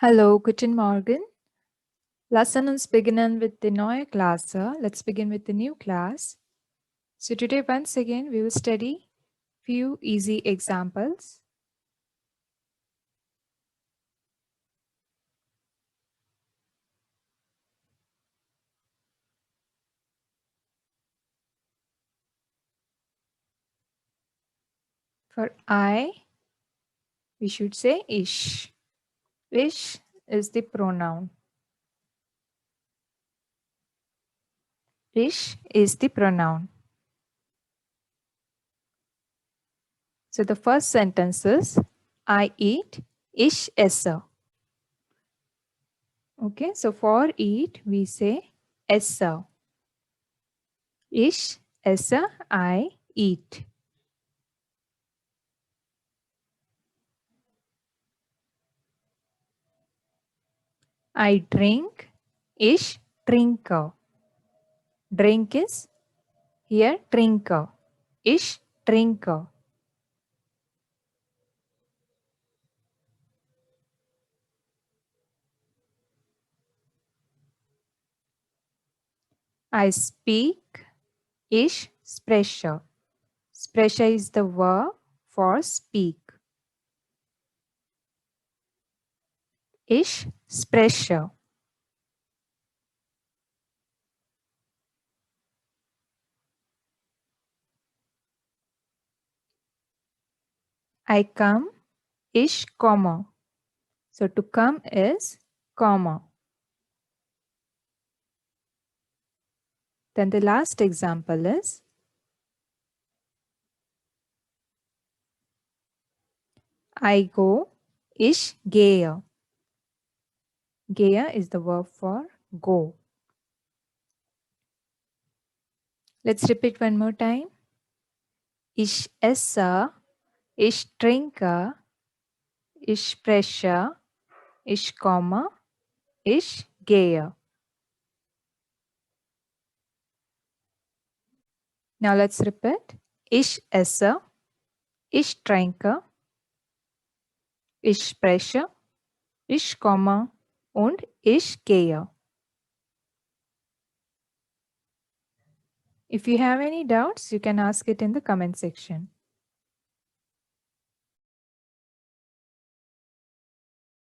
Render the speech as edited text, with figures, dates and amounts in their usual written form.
Hallo, guten Morgen. Lassen uns beginnen with the neue Klasse. Let's begin with the new class. So today, once again, we will study few easy examples. For I, we should say ich. Ich is the pronoun. Ich is the pronoun. So the first sentence is I eat, ich esse. Okay, so for eat, we say esse. Ich esse, I eat. I drink, ich trinke. Drink is here trinke. Ich trinke. I speak, ich spreche. Spreche is the verb for speak. Ich spreche. I come, ich komme. So to come is komme. Then the last example is I go, ich gehe. Gehe is the verb for go. Let's repeat one more time. Ich esse, ich trinke, ich spreche, ich komme, ich gehe. Now let's repeat. Ich esse, ich trinke, ich spreche, ich komme und ich gehe. If you have any doubts, you can ask it in the comment section.